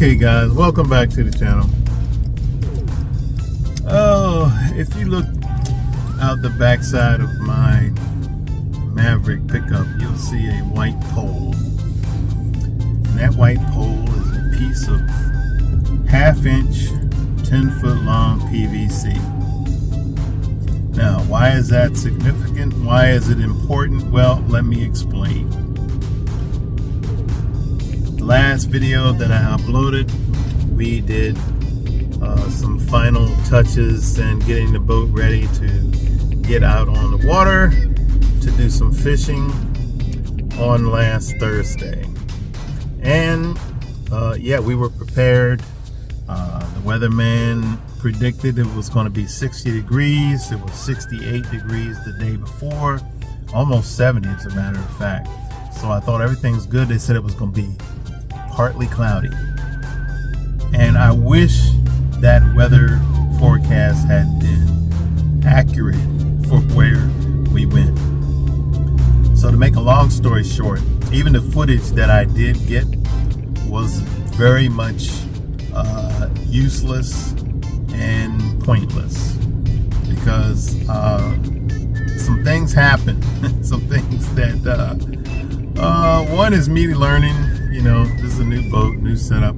Okay guys, welcome back to the channel. Oh, if you look out the backside of my Maverick pickup, you'll see a white pole. And that white pole is a piece of 1/2 inch, 10-foot long PVC. Now, why is that significant? Why is it important? Well, let me explain. The last video that I uploaded, we did some final touches and getting the boat ready to get out on the water to do some fishing on last Thursday. And yeah, we were prepared. The weatherman predicted it was going to be 60 degrees. It was 68 degrees the day before, almost 70 as a matter of fact. So I thought everything's good. They said it was going to be partly cloudy. And I wish that weather forecast had been accurate for where we went. So to make a long story short, even the footage that I did get was very much useless and pointless because some things happened. Some things that one is me learning. You know, this is a new boat, new setup,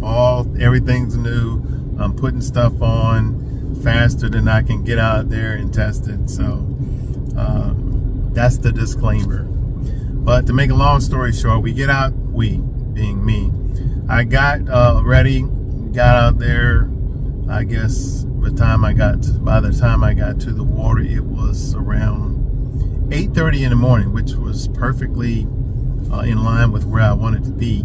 everything's new. I'm putting stuff on faster than I can get out there and test it. So that's the disclaimer. But to make a long story short, we get out, we being me, I got ready, got out there. I guess by the time I got to the water, it was around 8:30 in the morning, which was perfectly in line with where I wanted to be.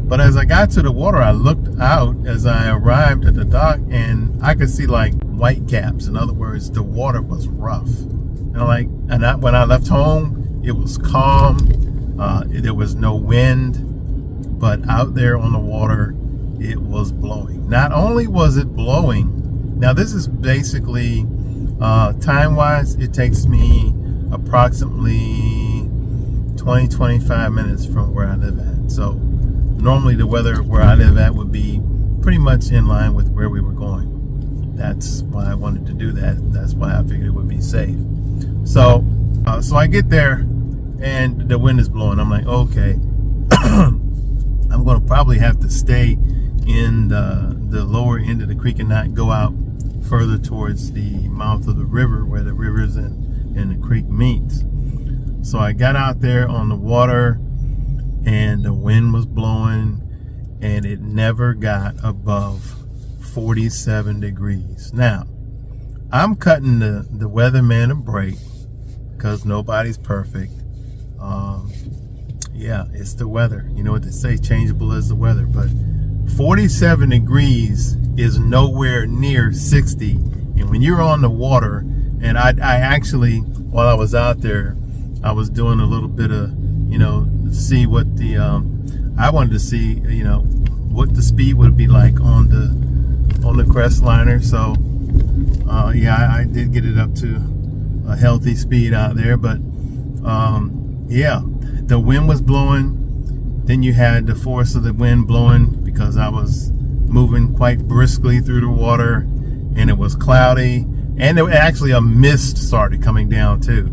But as I got to the water, I looked out as I arrived at the dock, and I could see like white caps. In other words, the water was rough. And when I left home, it was calm. There was no wind, but out there on the water, it was blowing. Not only was it blowing, now this is basically time-wise, it takes me approximately 20-25 minutes from where I live at. So normally the weather where I live at would be pretty much in line with where we were going. That's why I wanted to do that. That's why I figured it would be safe. So I get there and the wind is blowing. I'm like, okay, I'm going to probably have to stay in the lower end of the creek and not go out further towards the mouth of the river where the rivers and the creek meets. So I got out there on the water and the wind was blowing and it never got above 47 degrees. Now, I'm cutting the weatherman a break because nobody's perfect. Yeah, it's the weather. You know what they say, changeable is the weather. But 47 degrees is nowhere near 60. And when you're on the water, and I actually, while I was out there, I was doing a little bit of, see what the, I wanted to see, what the speed would be like on the Crestliner. So, yeah, I did get it up to a healthy speed out there. But, yeah, the wind was blowing. Then you had the force of the wind blowing because I was moving quite briskly through the water, and it was cloudy, and there actually a mist started coming down too.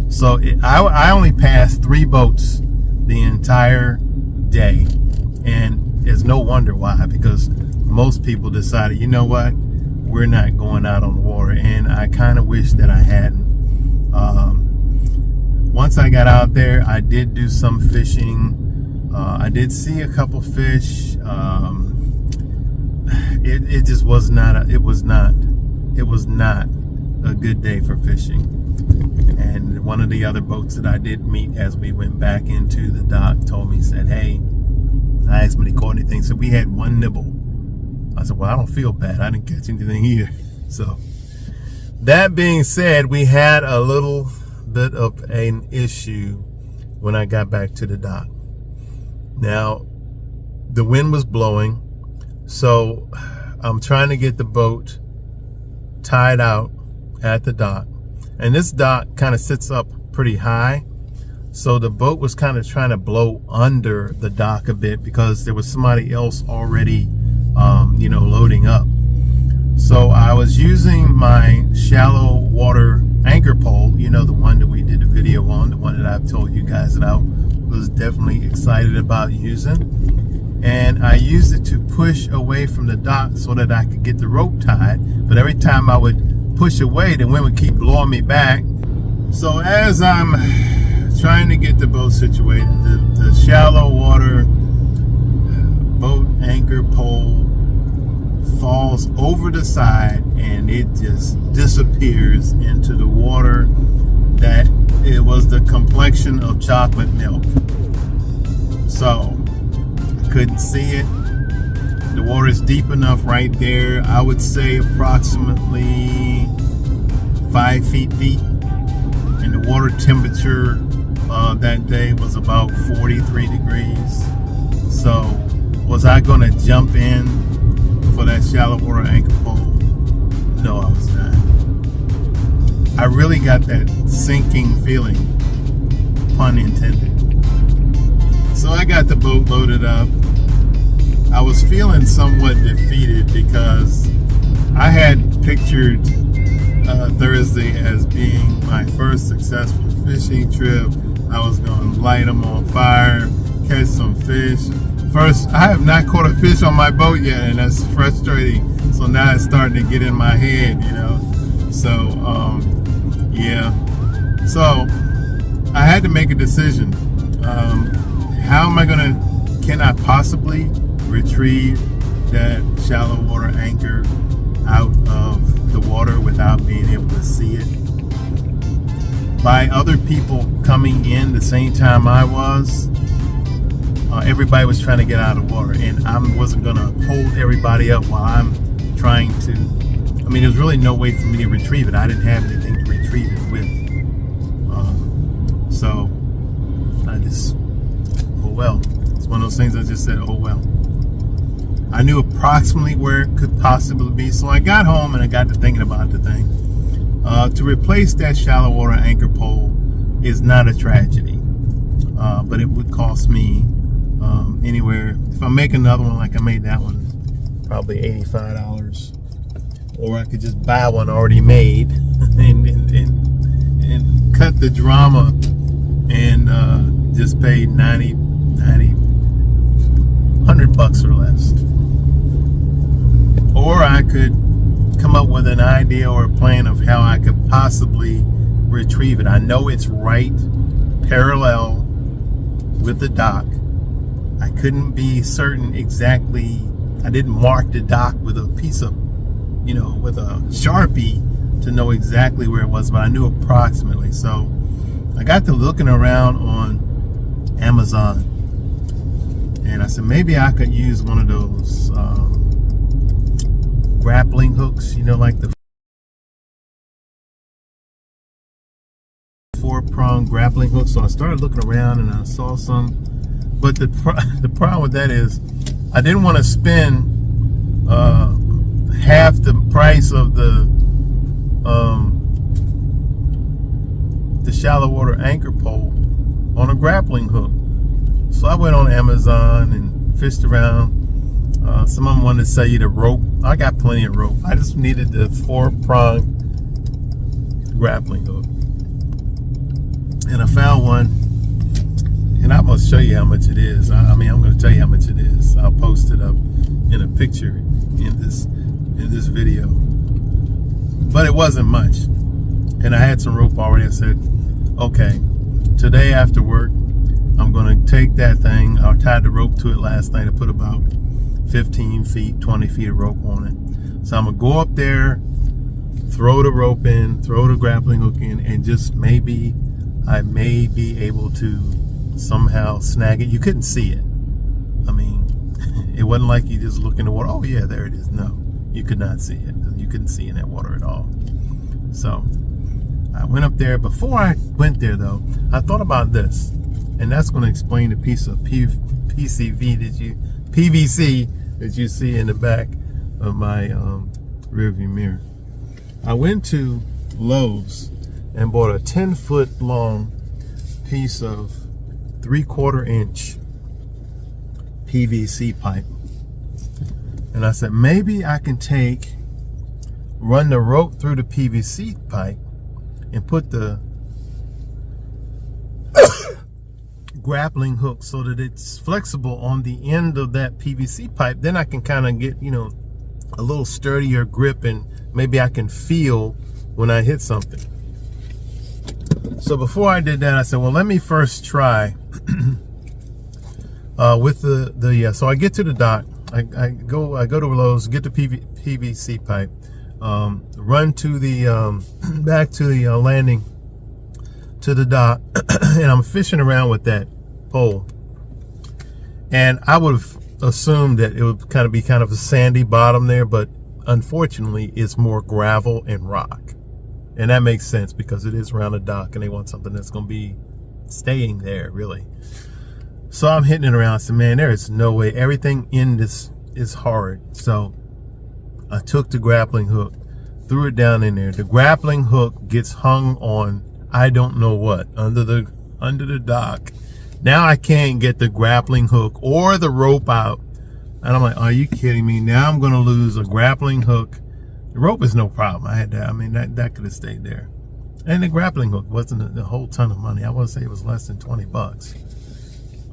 So I only passed 3 boats the entire day, and it's no wonder why, because most people decided, you know what, we're not going out on the water, and I kind of wish that I hadn't. Once I got out there, I did do some fishing. I did see a couple fish. It just was not. It was not a good day for fishing. And one of the other boats that I did meet as we went back into the dock told me, said, hey, I asked him if he caught anything. So we had 1 nibble. I said, well, I don't feel bad. I didn't catch anything either. So that being said, we had a little bit of an issue when I got back to the dock. Now, the wind was blowing, so I'm trying to get the boat tied out at the dock. And this dock kind of sits up pretty high. So the boat was kind of trying to blow under the dock a bit because there was somebody else already loading up. So I was using my shallow water anchor pole, the one that we did a video on, the one that I've told you guys that I was definitely excited about using. And I used it to push away from the dock so that I could get the rope tied. But every time I would push away, the wind would keep blowing me back. So as I'm trying to get the boat situated, the shallow water boat anchor pole falls over the side and it just disappears into the water that it was the complexion of chocolate milk. So I couldn't see it. The water is deep enough right there. I would say approximately 5 feet deep, and the water temperature that day was about 43 degrees. So was I going to jump in for that shallow water anchor pole? No, I was not. I really got that sinking feeling, pun intended. So I got the boat loaded up. I was feeling somewhat defeated because I had pictured Thursday as being my first successful fishing trip. I was going to light them on fire, catch some fish. First, I have not caught a fish on my boat yet, and that's frustrating. So now it's starting to get in my head, So, yeah. So I had to make a decision. How am I can I possibly retrieve that shallow water anchor out of the water without being able to see it? By other people coming in the same time I was, everybody was trying to get out of the water, and I wasn't going to hold everybody up while I'm trying to. There's really no way for me to retrieve it. I didn't have anything to retrieve it with. So I just, oh well. It's one of those things I just said, oh well. I knew approximately where it could possibly be, so I got home and I got to thinking about the thing. To replace that shallow water anchor pole is not a tragedy, but it would cost me anywhere, if I make another one like I made that one, probably $85, or I could just buy one already made and cut the drama and just pay $100 or less. Or I could come up with an idea or a plan of how I could possibly retrieve it. I know it's right parallel with the dock. I couldn't be certain exactly. I didn't mark the dock with a piece of, with a Sharpie to know exactly where it was, but I knew approximately. So I got to looking around on Amazon, and I said maybe I could use one of those grappling hooks, like the 4-prong grappling hook. So I started looking around and I saw some, but the problem with that is I didn't want to spend half the price of the shallow water anchor pole on a grappling hook. So I went on Amazon and fished around. Someone wanted to sell you the rope. I got plenty of rope. I just needed the 4-prong grappling hook. And I found one, and I'm going to show you how much it is. I'm going to tell you how much it is. I'll post it up in a picture in this video. But it wasn't much. And I had some rope already. I said, okay, today after work, I'm going to take that thing. I tied the rope to it last night. I put about 15 feet, 20 feet of rope on it. So I'm going to go up there, throw the rope in, throw the grappling hook in, and just maybe I may be able to somehow snag it. You couldn't see it. It wasn't like you just look in the water. Oh yeah, there it is. No, you could not see it. You couldn't see in that water at all. So I went up there. Before I went there though, I thought about this, and that's going to explain the piece of PVC that you see in the back of my rearview mirror. I went to Lowe's and bought a 10-foot long piece of 3/4 inch PVC pipe. And I said, maybe I can run the rope through the PVC pipe and put the grappling hook so that it's flexible on the end of that PVC pipe. Then I can kind of get, a little sturdier grip, and maybe I can feel when I hit something. So before I did that, I said, well, let me first try with so I get to the dock. I go to Lowe's, get the PVC pipe, run to the back to the landing to the dock, and I'm fishing around with that pole. And I would have assumed that it would be kind of a sandy bottom there, but unfortunately, it's more gravel and rock. And that makes sense because it is around a dock and they want something that's going to be staying there, really. So I'm hitting it around. I said, man, there is no way. Everything in this is hard. So I took the grappling hook, threw it down in there. The grappling hook gets hung on, I don't know what, under the dock. Now I can't get the grappling hook or the rope out. And I'm like, are you kidding me? Now I'm going to lose a grappling hook. The rope is no problem. I had that. I mean, that could have stayed there. And the grappling hook wasn't a whole ton of money. I want to say it was less than $20.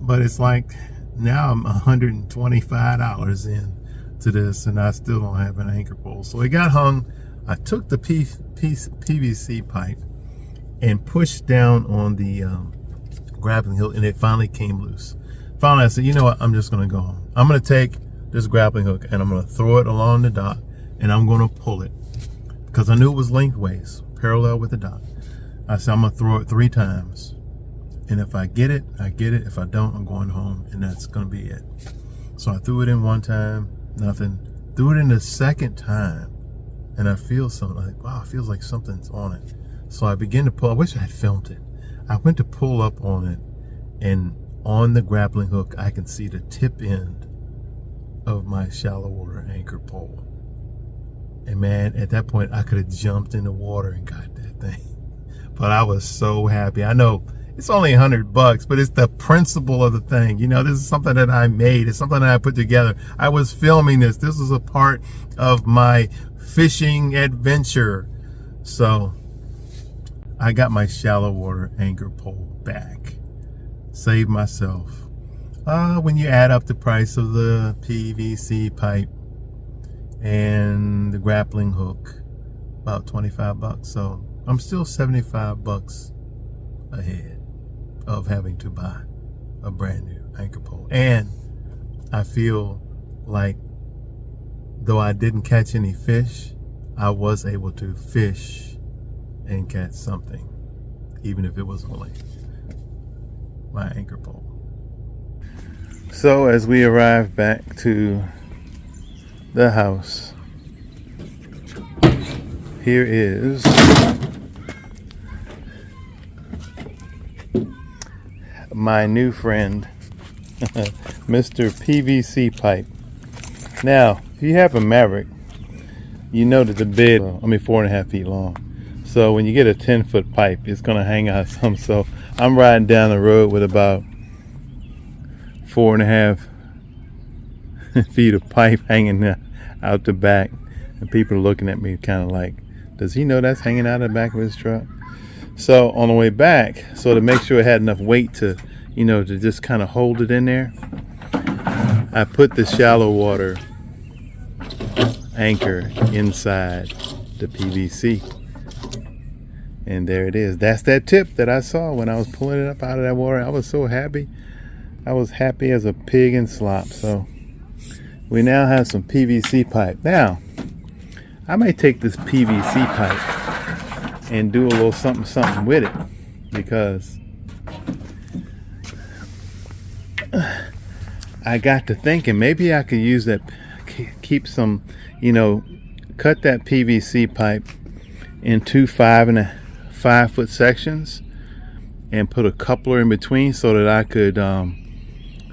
But it's like, now I'm $125 in to this, and I still don't have an anchor pole. So it got hung. I took the PVC pipe and pushed down on the grappling hook, and it finally came loose. Finally, I said, you know what? I'm just going to go home. I'm going to take this grappling hook, and I'm going to throw it along the dock, and I'm going to pull it. Because I knew it was lengthways, parallel with the dock. I said, I'm going to throw it 3 times. And if I get it, I get it. If I don't, I'm going home, and that's going to be it. So I threw it in 1 time, nothing. Threw it in the 2nd time, and I feel something. Like, wow, it feels like something's on it. So I begin to pull. I wish I had filmed it. I went to pull up on it, and on the grappling hook, I can see the tip end of my shallow water anchor pole. And man, at that point, I could have jumped in the water and got that thing. But I was so happy. I know it's only $100, but it's the principle of the thing. This is something that I made. It's something that I put together. I was filming this. This was a part of my fishing adventure. So I got my shallow water anchor pole back. Saved myself. When you add up the price of the PVC pipe and the grappling hook, about $25. So I'm still $75 ahead of having to buy a brand new anchor pole. And I feel like, though I didn't catch any fish, I was able to fish and catch something, even if it was only my anchor pole. So as we arrive back to the house, here is my new friend, Mr. PVC pipe. Now, if you have a Maverick, you know that the bed, 4.5 feet long. So when you get a 10-foot pipe, it's going to hang out some. So I'm riding down the road with about 4.5 feet of pipe hanging out the back. And people are looking at me kind of like, does he know that's hanging out of the back of his truck? So on the way back, so to make sure it had enough weight to, to just kind of hold it in there, I put the shallow water anchor inside the PVC. And there it is. That's that tip that I saw when I was pulling it up out of that water. I was so happy. I was happy as a pig in slop. So we now have some PVC pipe. Now, I may take this PVC pipe and do a little something with it, because I got to thinking maybe I could use that, keep some, cut that PVC pipe into 5.5-foot sections and put a coupler in between so that I could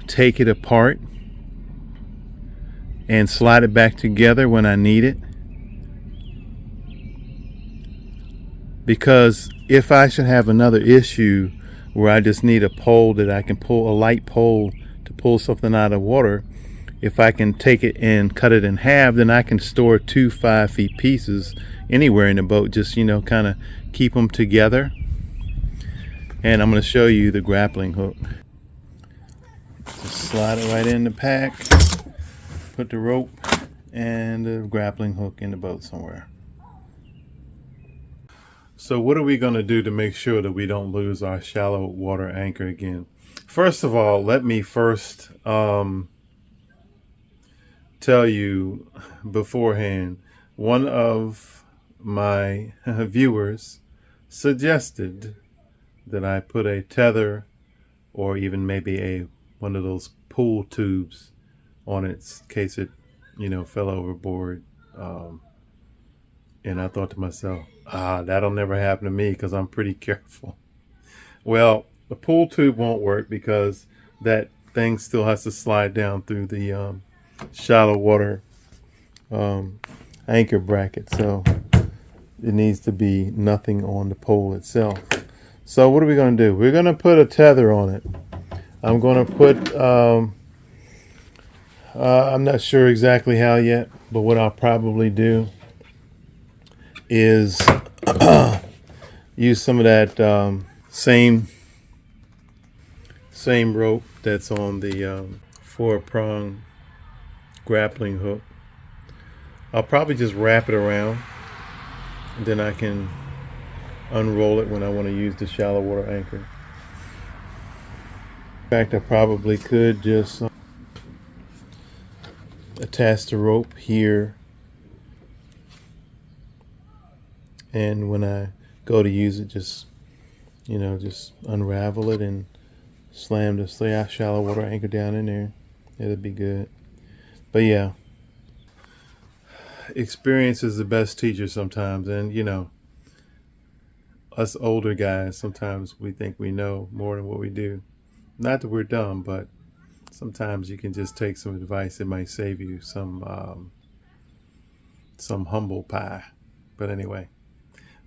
take it apart and slide it back together when I need it. Because if I should have another issue where I just need a pole that I can pull, a light pole to pull something out of water, if I can take it and cut it in half, then I can store 2 5-feet pieces anywhere in the boat. Just, you know, kind of keep them together. And I'm going to show you the grappling hook. Just slide it right in the pack, put the rope and the grappling hook in the boat somewhere. So what are we going to do to make sure that we don't lose our shallow water anchor again? First of all, let me first tell you beforehand, one of my viewers suggested that I put a tether or even maybe one of those pool tubes on it in case it, you know, fell overboard. And I thought to myself, that'll never happen to me because I'm pretty careful. Well, the pool tube won't work because that thing still has to slide down through the shallow water anchor bracket. So it needs to be nothing on the pole itself. So what are we going to do? We're going to put a tether on it. I'm going to put, I'm not sure exactly how yet, but what I'll probably do is use some of that same rope that's on the 4-prong grappling hook. I'll probably just wrap it around, and then I can unroll it when I want to use the shallow water anchor. In fact, I probably could just attach the rope here, and when I go to use it, just, you know, just unravel it and slam the shallow water anchor down in there. It'll be good. But yeah, experience is the best teacher sometimes. And, you know, us older guys, sometimes we think we know more than what we do. Not that we're dumb, but sometimes you can just take some advice that might save you some humble pie. But anyway,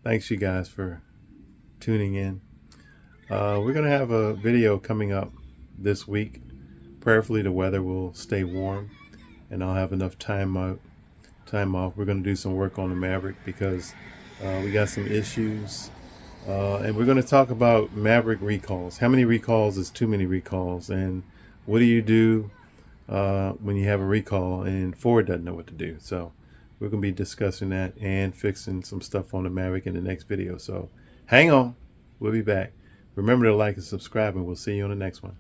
thanks you guys for tuning in. We're going to have a video coming up this week. Prayerfully the weather will stay warm and I'll have enough time off. We're going to do some work on the Maverick because we got some issues. And we're going to talk about Maverick recalls. How many recalls is too many recalls? And what do you do when you have a recall and Ford doesn't know what to do? So we're going to be discussing that and fixing some stuff on the Maverick in the next video. So hang on. We'll be back. Remember to like and subscribe, and we'll see you on the next one.